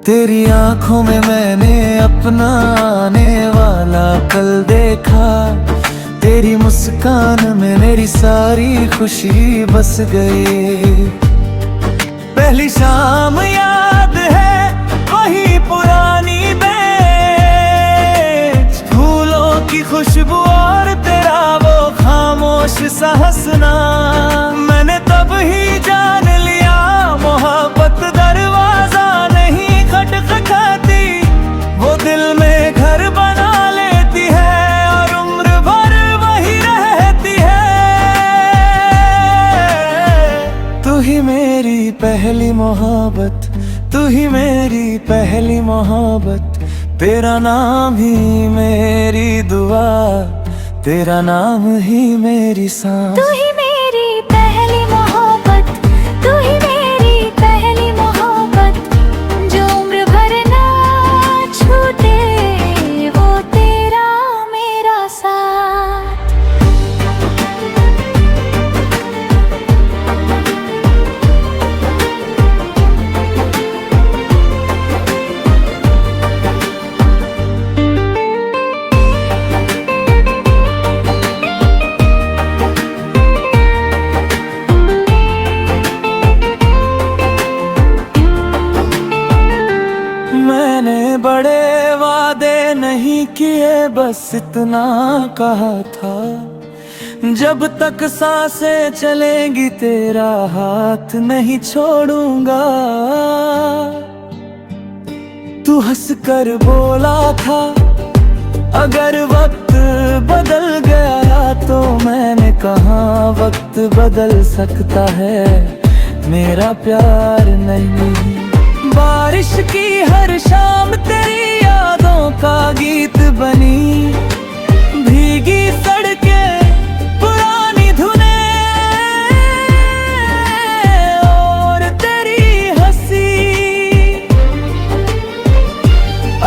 तेरी आंखों में मैंने अपना आने वाला कल देखा। तेरी मुस्कान में मेरी सारी खुशी बस गई। पहली शाम याद है वही पुरानी बेंच, फूलों की खुशबू और तेरा वो खामोश सा हंसना। मैंने तब ही जान लिया मोहब्बत दरवाजा नहीं खटखटाती, वो दिल में घर बना लेती है और उम्र भर वही रहती है। तू ही मेरी पहली मोहब्बत, तू ही मेरी पहली मोहब्बत। तेरा नाम ही मेरी दुआ, तेरा नाम ही मेरी सांस। तू ही मेरी पहली मोहब्बत, तू ही मेरी पहली मोहब्बत। जो उम्र भर ना छूटे वो तेरा मेरा साथ। मैंने बड़े वादे नहीं किए, बस इतना कहा था, जब तक सांसें चलेंगी तेरा हाथ नहीं छोड़ूंगा। तू हंसकर बोला था अगर वक्त बदल गया तो मैंने कहा वक्त बदल सकता है, मेरा प्यार नहीं। बारिश की हर शाम तेरी यादों का गीत बनी, भीगी सड़कें पुरानी धुनें और तेरी हंसी।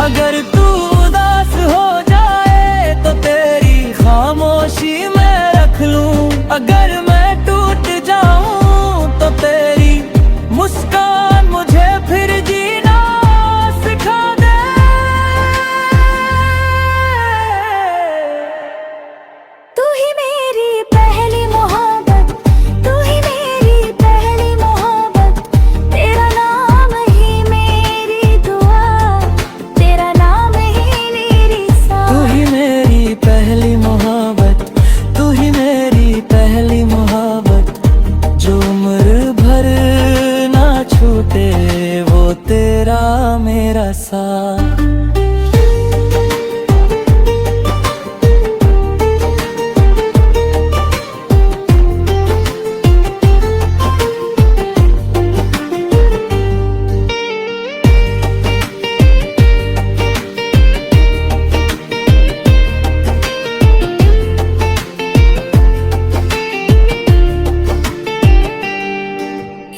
अगर तू उदास हो जाए तो तेरी खामोशी मैं रख लूं, अगर मैं टूट जाऊं तो तेरी मुस्कान मुझे फिर जीना सिखा दे। तू ही मेरी पहली मोहब्बत, तू ही मेरी पहली मोहब्बत। तेरा नाम ही मेरी दुआ, तेरा नाम ही मेरी सांस। तू ही मेरी पहली मोहब्बत, तू ही मेरी पहली मोहब्बत। जो उम्र भर ना छूटे वो तेरा मेरा साथ।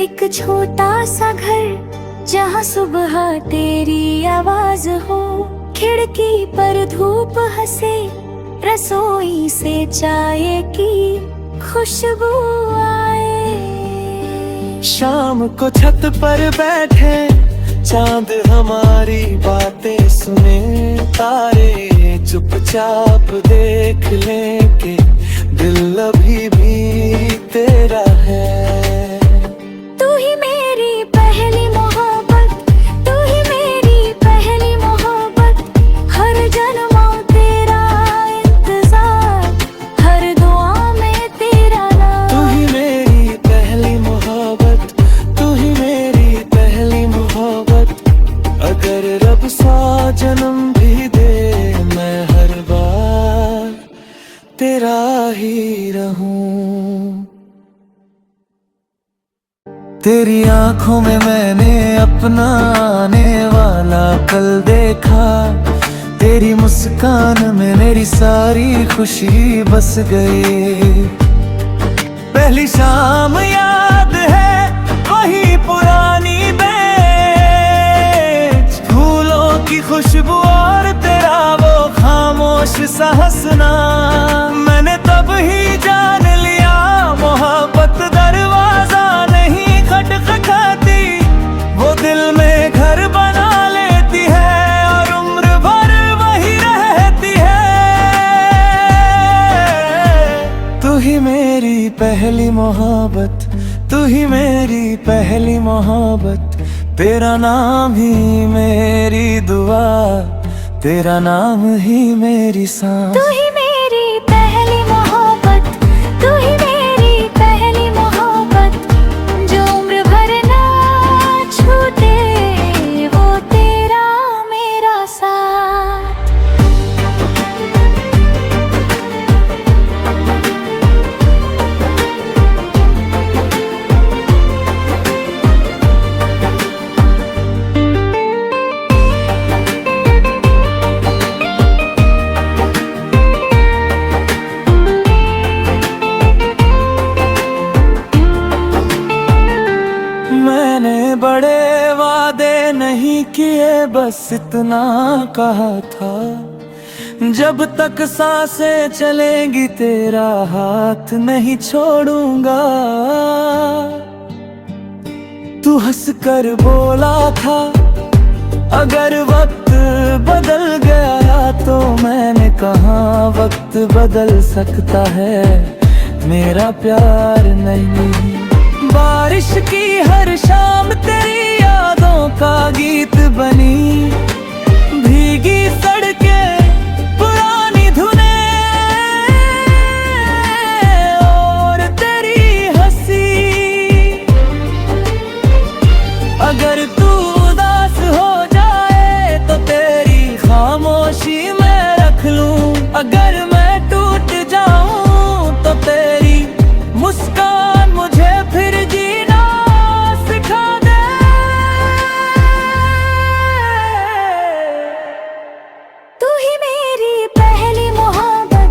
एक छोटा सा घर जहाँ सुबह तेरी आवाज हो, खिड़की पर धूप हंसे, रसोई से चाय की खुशबू आए। शाम को छत पर बैठे चांद हमारी बातें सुने, तारे चुपचाप देख लें कि दिल अभी भी तेरा है। तू ही मेरी पहली मोहब्बत, तू ही मेरी पहली मोहब्बत। हर जन्मों तेरा इंतजार, हर दुआ में तेरा नाम। तू ही मेरी पहली मोहब्बत, तू ही मेरी पहली मोहब्बत। अगर रब 100 जन्म भी दे मैं हर बार तेरा ही रहूं। तेरी आंखों में मैंने अपना आने वाला कल देखा। तेरी मुस्कान में मेरी सारी खुशी बस गई। पहली शाम याद है वही पुरानी बेंच, फूलों की खुशबू और तेरा वो खामोश सा हंसना। मैंने तब ही जान लिया मोहब्बत दरवाजा नहीं खटखटाती, वो दिल में घर बना ले मोहब्बत, तेरा नाम ही मेरी दुआ, तेरा नाम ही मेरी सांस। तू ही मेरी पहली मोहब्बत, तू ही मेरी पहली मोहब्बत, जो उम्र भर ना छूटे वो तेरा मेरा साथ। मैंने बड़े वादे नहीं किए, बस इतना कहा था, जब तक सांसें चलेंगी तेरा हाथ नहीं छोड़ूंगा। तू हंस कर बोला था, अगर वक्त बदल गया तो मैंने कहा वक्त बदल सकता है, मेरा प्यार नहीं। बारिश की हर शाम तेरी यादों का गीत बनी, भीगी सड़कें पुरानी धुनें और तेरी हंसी। अगर तू उदास हो जाए तो तेरी खामोशी मैं रख लूं, अगर मैं टूट जाऊं तो तेरी मुस्कान मुझे फिर जीना सिखा दे। तू ही मेरी पहली मोहब्बत,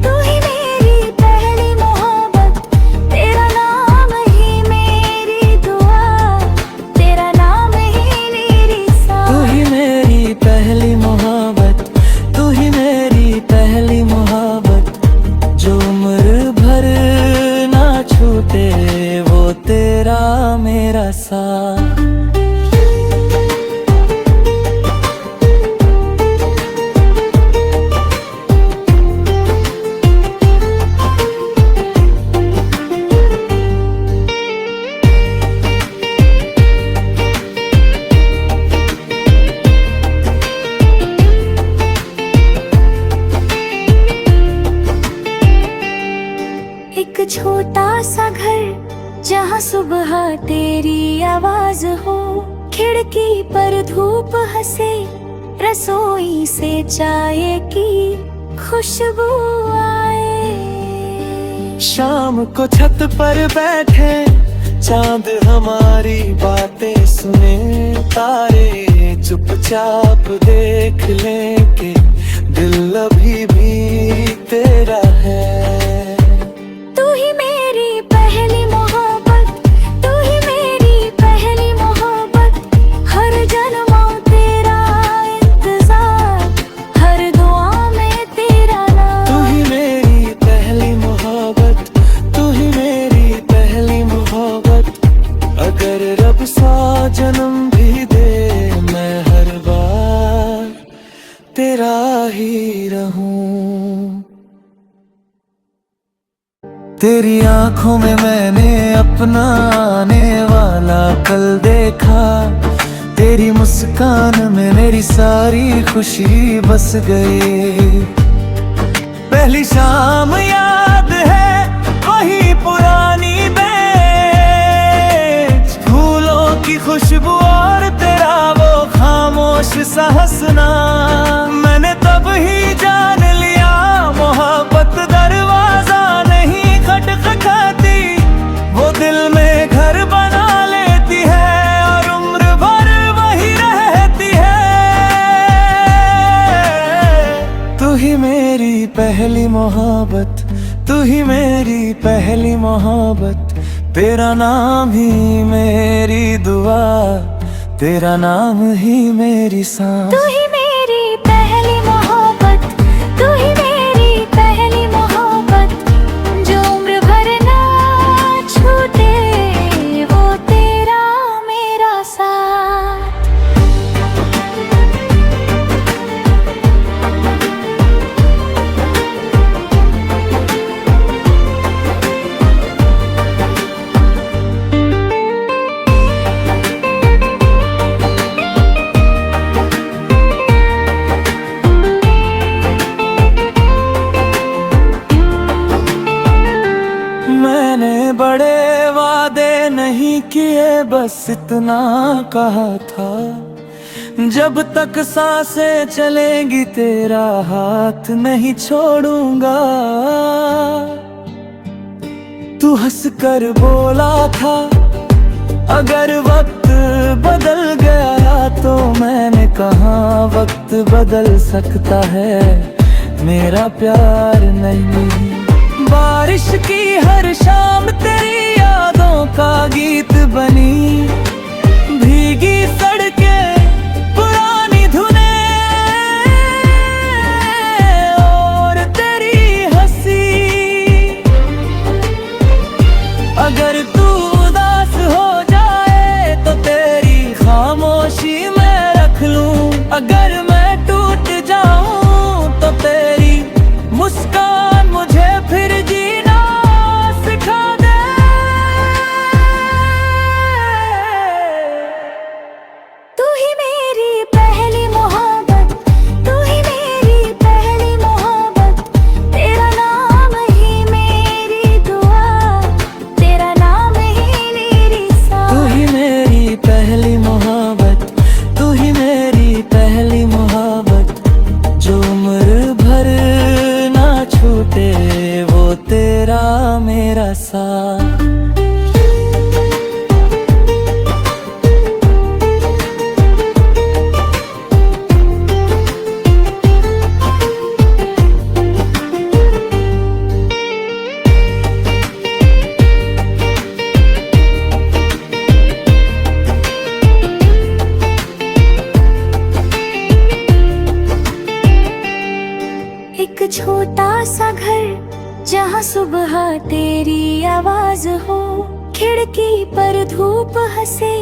तू ही मेरी पहली मोहब्बत, तेरा नाम ही मेरी दुआ, तेरा नाम ही मेरी सांस। तू ही मेरी पहली मोहब्बत, तू ही मेरी पहली मोहब्बत, जो उम्र भर ना छूटे वो तेरा मेरा साथ। एक छोटा सा घर जहाँ सुबह तेरी आवाज हो, खिड़की पर धूप हंसे, रसोई से चाय की खुशबू आए। शाम को छत पर बैठे चांद हमारी बातें सुने, तारे चुपचाप देख ले के दिल अभी भी तेरा है। तू ही मेरी पहली मोहब्बत, तू ही मेरी पहली मोहब्बत, हर जन्मों तेरा इंतजार, हर दुआ में तेरा नाम। तू ही मेरी पहली मोहब्बत, तू ही मेरी पहली मोहब्बत, अगर रब 100 जन्म भी दे मैं हर बार तेरा ही रहूं। तेरी आंखों में मैंने अपना आने वाला कल देखा, तेरी मुस्कान में मेरी सारी खुशी बस गई। पहली शाम याद है वही पुरानी बेंच, फूलों की खुशबू और तेरा वो खामोश सा हंसना। मैंने तब ही जान लिया मोहब्बत दरवाजा नहीं खटखटाती, वो दिल में घर बना लेती है और उम्र भर वही रहती है। तू ही मेरी पहली मोहब्बत, तू ही मेरी पहली मोहब्बत, तेरा नाम ही मेरी दुआ, तेरा नाम ही मेरी सांस। तू ही मेरी पहली मोहब्बत, तू ही मेरी पहली मोहब्बत, जो उम्र भर ना छूटे वो तेरा मेरा साथ। इतना कहा था, जब तक सांसें चलेंगी तेरा हाथ नहीं छोड़ूंगा। तू हंस कर बोला था अगर वक्त बदल गया तो मैंने कहा वक्त बदल सकता है, मेरा प्यार नहीं। बारिश की हर शाम तेरी यादों का गीत बनी, भीगी सड़कें पुरानी धुनें और तेरी हंसी। अगर तू उदास हो जाए तो तेरी खामोशी मैं रख लूं, अगर मैं टूट जाऊं तो तेरी मुस्कान मुझे फिर जीना सिखा दे। तू ही मेरी पहली मोहब्बत, तू ही मेरी पहली मोहब्बत, तेरा नाम ही मेरी दुआ, तेरा नाम ही मेरी साथ। तू ही मेरी पहली मोहब्बत, तू ही मेरी पहली मोहब्बत, जो उम्र भर ना छूटे वो तेरा मेरा साथ। एक छोटा सा घर जहाँ सुबह तेरी आवाज हो, खिड़की पर धूप हंसे,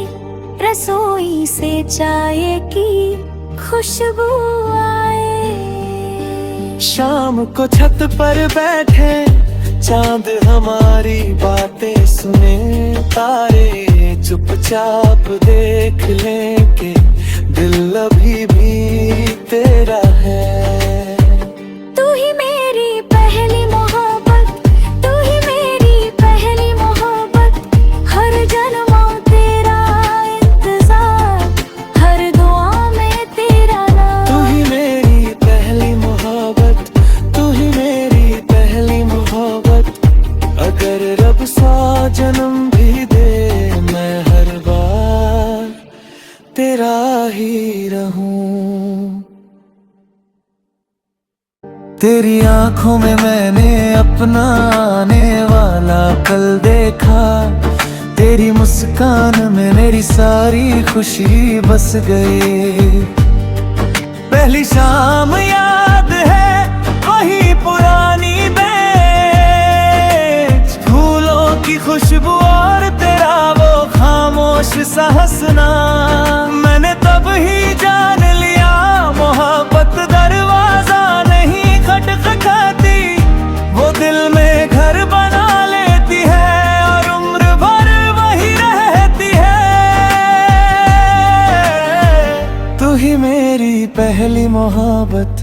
रसोई से चाय की खुशबू आए। शाम को छत पर बैठे चांद हमारी बातें सुने, तारे चुपचाप देख लें कि दिल अभी भी तेरा है। तू ही मेरी पहली मोहब्बत, तू ही मेरी पहली मोहब्बत, हर जन्मों तेरा इंतजार, हर दुआ में तेरा नाम। तू ही मेरी पहली मोहब्बत, तू ही मेरी पहली मोहब्बत, अगर रब 100 जन्म भी दे मैं हर बार तेरा ही रहूं। तेरी आंखों में मैंने अपना आने वाला कल देखा, तेरी मुस्कान में मेरी सारी खुशी बस गई। पहली शाम याद है वही पुरानी बेंच, फूलों की खुशबू और तेरा वो खामोश सा हंसना। मैंने तब ही जान लिया मोहब्बत दरवाजा नहीं खटखटाती, वो दिल में घर बना लेती है और उम्र भर वही रहती है। तू ही मेरी पहली मोहब्बत,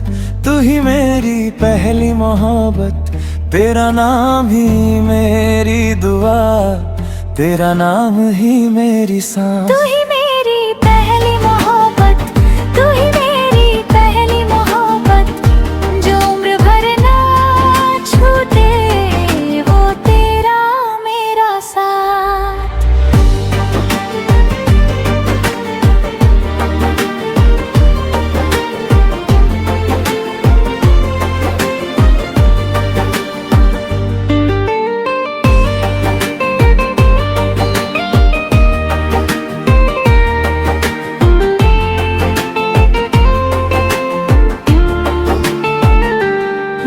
तू ही मेरी पहली मोहब्बत, तेरा नाम ही मेरी दुआ, तेरा नाम ही मेरी सांस। तू ही मेरी पहली मोहब्बत, तू ही मेरी पहली मोहब्बत, जो उम्र भर ना छूटे वो तेरा मेरा साथ।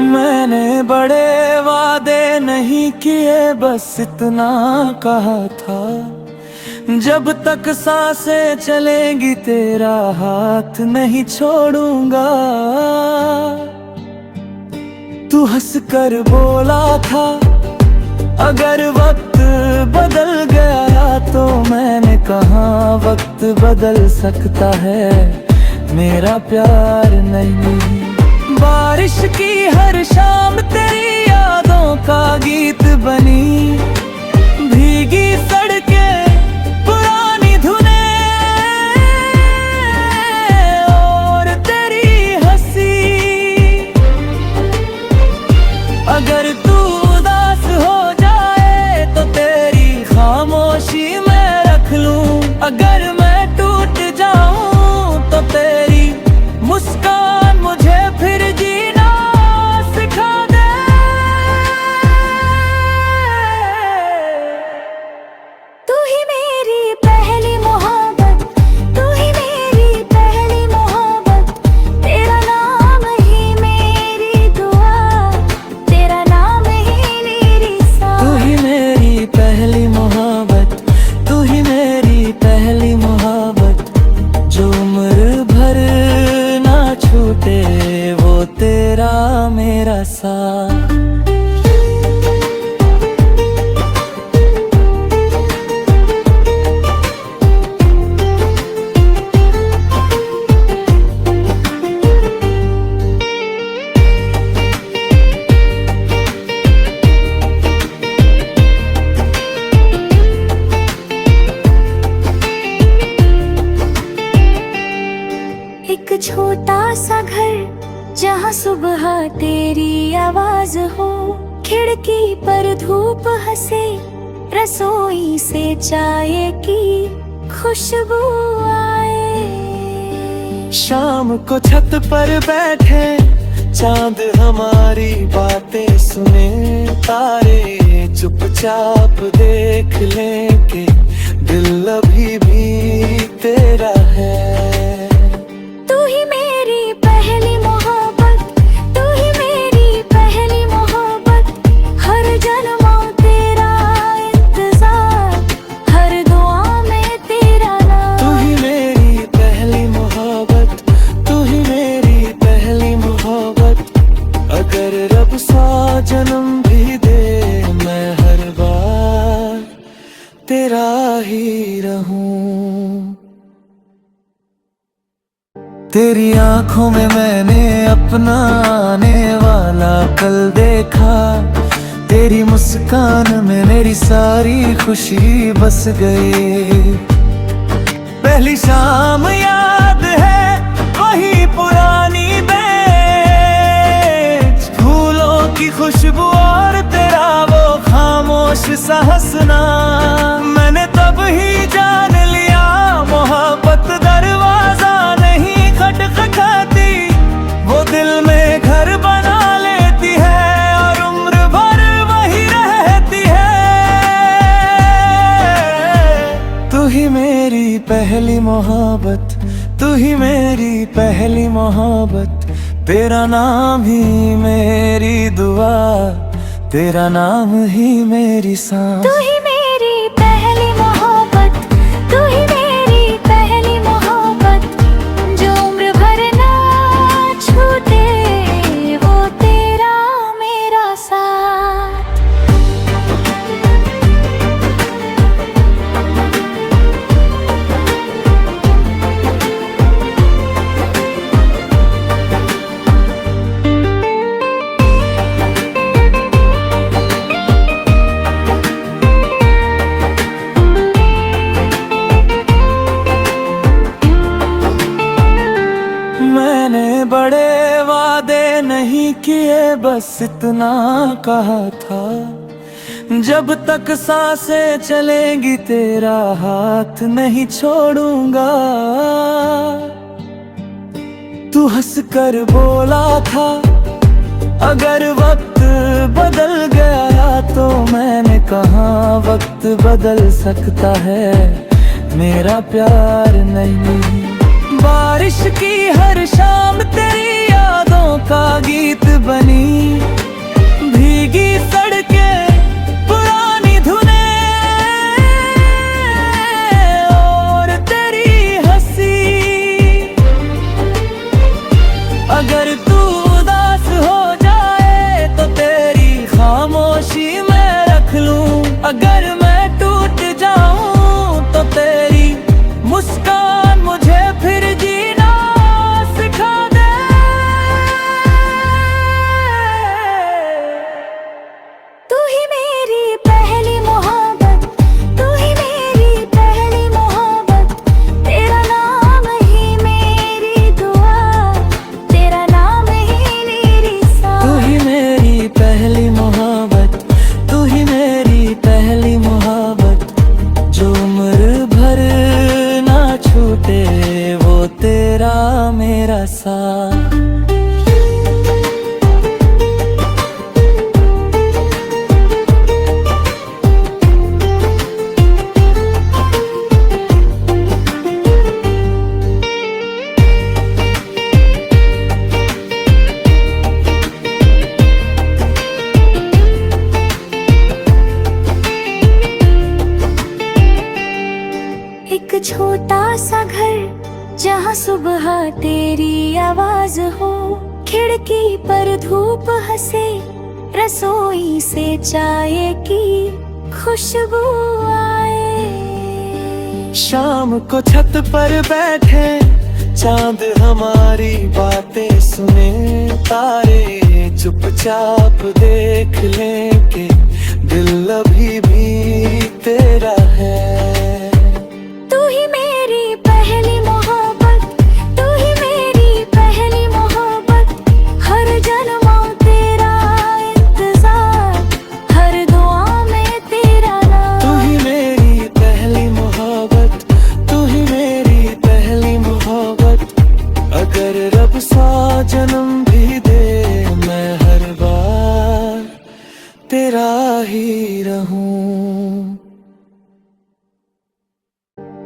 मैंने बड़े वादे नहीं किए, बस इतना कहा था, जब तक सांसें चलेंगी तेरा हाथ नहीं छोड़ूंगा। तू हंस कर बोला था अगर वक्त बदल गया तो मैंने कहा वक्त बदल सकता है, मेरा प्यार नहीं। बारिश की हर शाम तेरी यादों का गीत बनी, भीगी सड़कें पुरानी धुन साथ। एक छोटा सा घर जहाँ सुबह तेरी आवाज हो, खिड़की पर धूप हंसे, रसोई से चाय की खुशबू आए। शाम को छत पर बैठे चांद हमारी बातें सुने, तारे चुपचाप देख लें कि दिल अभी भी तेरा है। तू ही मेरी पहली मोहब्बत, तू ही मेरी पहली मोहब्बत, हर जन्मों तेरा इंतजार, हर दुआ में तेरा नाम। तू ही मेरी पहली मोहब्बत, तू ही मेरी पहली मोहब्बत, अगर रब 100 जन्म भी दे मैं हर बार तेरा ही रहूं। तेरी आंखों में मैंने अपना आने वाला कल देखा, तेरी मुस्कान में मेरी सारी खुशी बस गई। पहली शाम याद है वही पुरानी बेंच, फूलों की खुशबू और तेरा वो खामोश सा हंसना। मैंने तब ही जान लिया मोहब्बत दरवाजा नहीं खटखटाती, वो दिल में घर बना लेती है और उम्र भर वही रहती है। तू ही मेरी पहली मोहब्बत, तू ही मेरी पहली मोहब्बत, तेरा नाम ही मेरी दुआ, तेरा नाम ही मेरी सांस। तू ही मेरी पहली मोहब्बत, तू ही मेरी पहली मोहब्बत, जो उम्र भर ना छूटे वो तेरा मेरा साथ। मैंने बड़े वादे नहीं किए, बस इतना कहा था, जब तक सांसें चलेंगी तेरा हाथ नहीं छोड़ूंगा। तू हंस कर बोला था अगर वक्त बदल गया तो मैंने कहा वक्त बदल सकता है, मेरा प्यार नहीं। बारिश की हर शाम तेरी यादों का गीत बनी, भीगी सड़कें पुरानी धुनें और तेरी हंसी। अगर तू उदास हो जाए तो तेरी खामोशी मैं रख लूं, अगर मैं टूट जाऊं तो तेरी मुस्कान मुझे फिर जीना सिखा दे। तू ही मेरी पहली मोहब्बत, तू ही मेरी पहली मोहब्बत, तेरा नाम ही मेरी दुआ, तेरा नाम ही मेरी सांस। तू ही मेरी पहली मोहब्बत, तू ही मेरी पहली मोहब्बत, जो उम्र भर ना छूटे वो तेरा मेरा साथ। एक छोटा सा घर जहाँ सुबह तेरी आवाज हो, खिड़की पर धूप हंसे, रसोई से चाय की खुशबू आए। शाम को छत पर बैठे चांद हमारी बातें सुने, तारे चुपचाप देख लें कि दिल अभी भी तेरा है। तू ही मेरी पहली मोहब्बत, तू ही मेरी पहली मोहब्बत, हर जन्मों तेरा इंतजार, हर दुआ में तेरा नाम। तू ही मेरी पहली मोहब्बत, तू ही मेरी पहली मोहब्बत, अगर रब 100 जन्म भी दे मैं हर बार तेरा ही रहूं।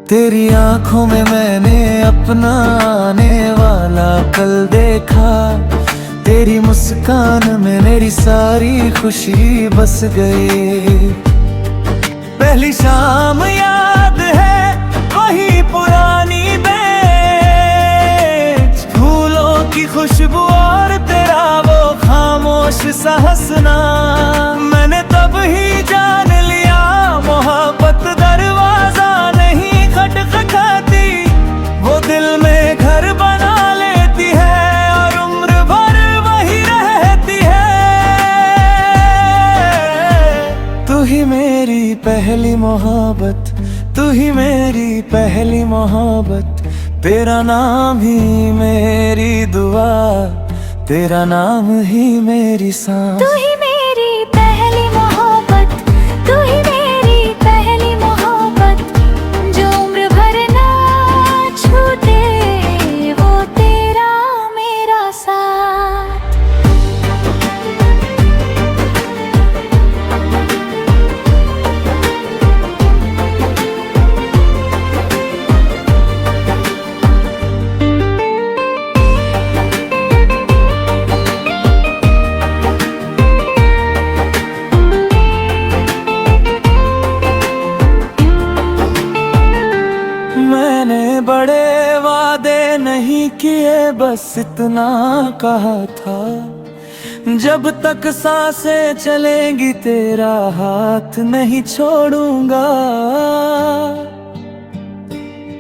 तेरी आंखों में मैंने अपना आने वाला कल देखा, तेरी मुस्कान में मेरी सारी खुशी बस गई। पहली शाम याद है वही पुरानी बेंच, फूलों की खुशबू और तेरा वो खामोश सा हंसना। मैंने तब ही जान लिया मोहब्बत दरवाजा नहीं खटखटाती, वो दिल में घर बना लेती है और उम्र भर वही रहती है। तू ही मेरी पहली मोहब्बत, तू ही मेरी पहली मोहब्बत, तेरा नाम ही मेरी दुआ, तेरा नाम ही मेरी सांस। तू ही मेरी पहली मोहब्बत, तू ही मेरी पहली मोहब्बत, जो उम्र भर ना छूटे वो तेरा मेरा साथ। मैंने बड़े वादे नहीं किए, बस इतना कहा था, जब तक सांसें चलेंगी तेरा हाथ नहीं छोड़ूंगा।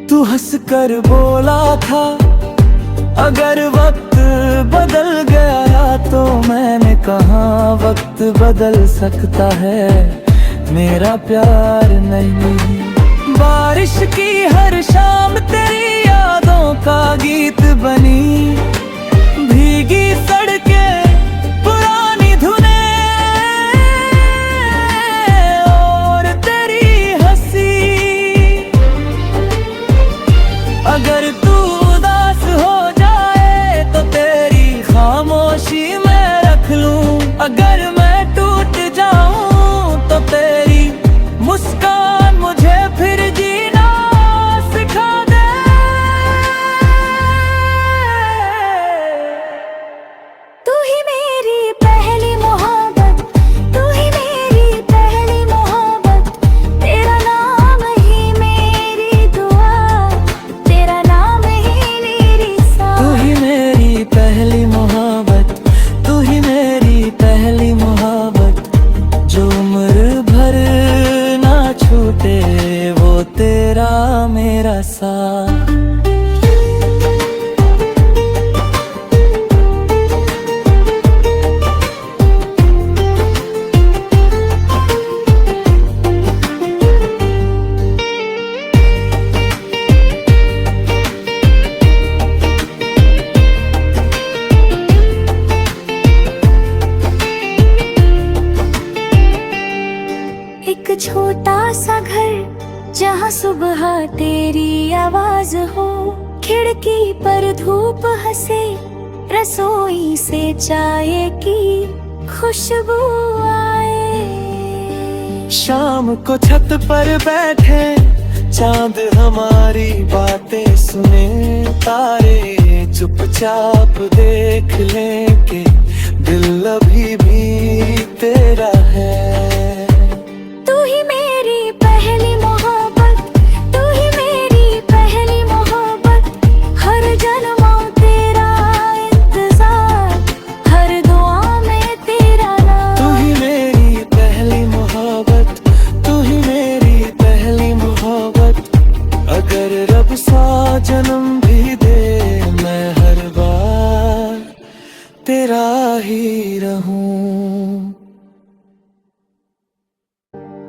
तू हंसकर बोला था अगर वक्त बदल गया तो मैंने कहा वक्त बदल सकता है, मेरा प्यार नहीं। बारिश की हर शाम तेरी यादों का गीत बनी, भीगी सड़कें पुरानी धुनें और तेरी हंसी। अगर तू उदास हो जाए तो तेरी खामोशी मैं रख लूं, अगर मैं टूट जाऊं तो तेरी मुस्कान मुझे फिर जीना सिखा दे। तू ही मेरी पहली मोहब्बत, तू ही मेरी पहली मोहब्बत, तेरा नाम ही मेरी दुआ, तेरा नाम ही मेरी सांस। तू ही मेरी पहली मोहब्बत, तू ही मेरी पहली मोहब्बत, जो उम्र भर ना छूटे वो तेरा मेरा साथ। एक छोटा सा घर जहाँ सुबह तेरी आवाज हो, खिड़की पर धूप हंसे, रसोई से चाय की खुशबू आए। शाम को छत पर बैठे चांद हमारी बातें सुने, तारे चुपचाप देख लें कि दिल अभी भी तेरा है। तू ही मेरी पहली मोहब्बत, तू ही मेरी पहली मोहब्बत, हर जन्मों तेरा इंतजार,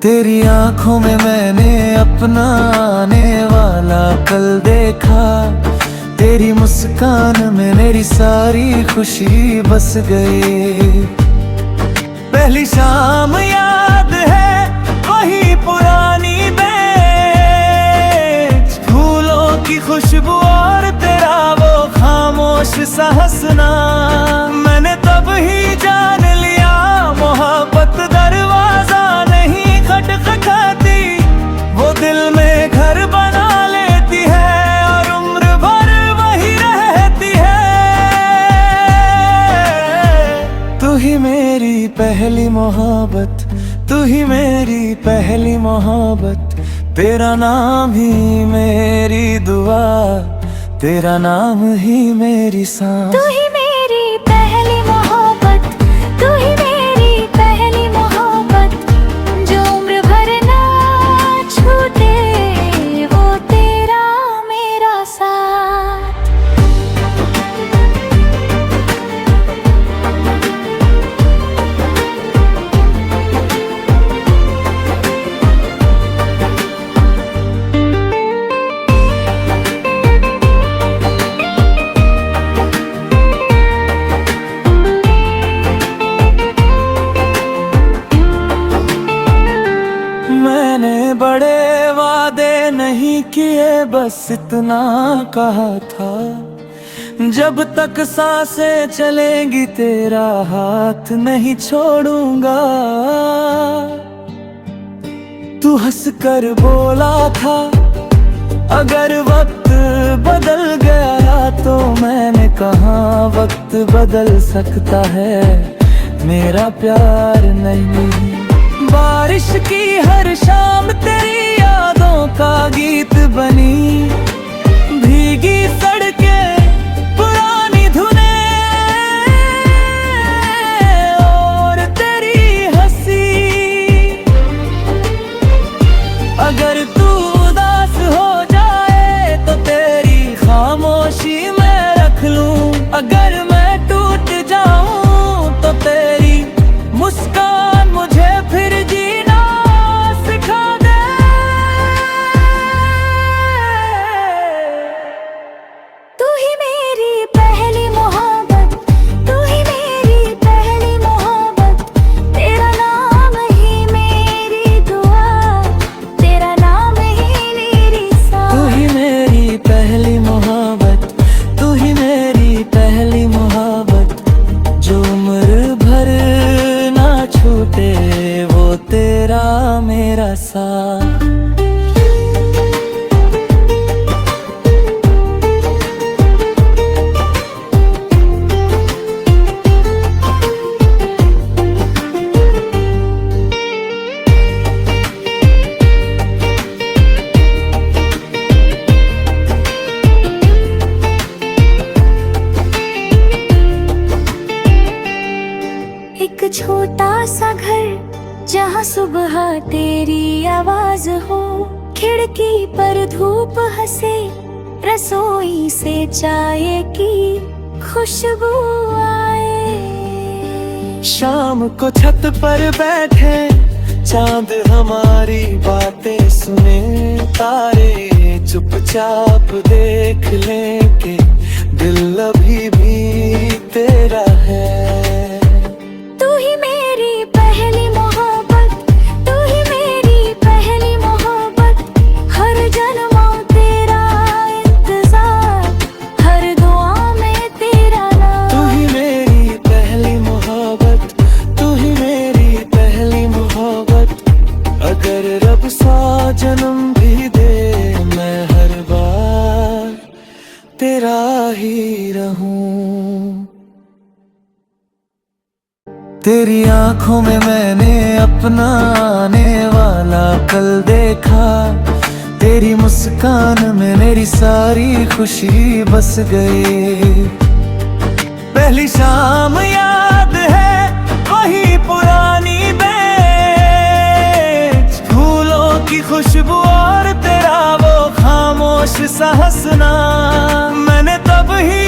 तेरी आंखों में मैंने अपना आने वाला कल देखा, तेरी मुस्कान में मेरी सारी खुशी बस गई। पहली शाम याद है वही पुरानी बेंच, फूलों की खुशबू और तेरा वो खामोश सा हंसना। मैंने तब ही जान लिया मोहब्बत दरवाजा नहीं खटखटाती, वो दिल में घर बना लेती है और उम्र भर वही रहती है। तू ही मेरी पहली मोहब्बत, तू ही मेरी पहली मोहब्बत, तेरा नाम ही मेरी दुआ, तेरा नाम ही मेरी सांस। तू ही मेरी पहली मोहब्बत, तू ही मेरी पहली मोहब्बत, जो उम्र भर ना छूटे वो तेरा मेरा साथ। मैंने बड़े वादे नहीं किए, बस इतना कहा था, जब तक सांसें चलेंगी तेरा हाथ नहीं छोड़ूंगा। तू हंसकर बोला था अगर वक्त बदल गया तो मैंने कहा वक्त बदल सकता है, मेरा प्यार नहीं। बारिश की हर शाम तेरी यादों का गीत बनी, भीगी सड़कें पुरानी धुनें और तेरी हंसी। अगर तू उदास हो जाए तो तेरी खामोशी मैं रख लूं, अगर मैं टूट जाऊं तो तेरी मुस्कान मुझे फिर जीना सिखा दे। तू ही मेरी पहली मोहब्बत, तू ही मेरी पहली मोहब्बत, तेरा नाम ही मेरी दुआ, तेरा नाम ही मेरी सांस। तू ही मेरी पहली मोहब्बत, तू ही मेरी पहली मोहब्बत, जो उम्र भर ना छूटे वो तेरा मेरा साथ। एक छोटा सा घर जहाँ सुबह तेरी आवाज हो, खिड़की पर धूप हंसे, रसोई से चाय की खुशबू आए। शाम को छत पर बैठे चांद हमारी बातें सुने, तारे चुपचाप देख लें कि दिल अभी भी तेरा है। तू ही मेरी पहली मोहब्बत, तू ही मेरी पहली मोहब्बत, हर जन्मों तेरा इंतजार, हर दुआ में तेरा नाम। तू ही मेरी पहली मोहब्बत, तू ही मेरी पहली मोहब्बत, अगर रब 100 जन्म भी दे मैं हर बार तेरा ही रहूं। तेरी आंखों में मैंने अपना आने वाला कल देखा, तेरी मुस्कान में मेरी सारी खुशी बस गई। पहली शाम याद है वही पुरानी बेंच, फूलों की खुशबू और तेरा वो खामोश सा हंसना। मैंने तब ही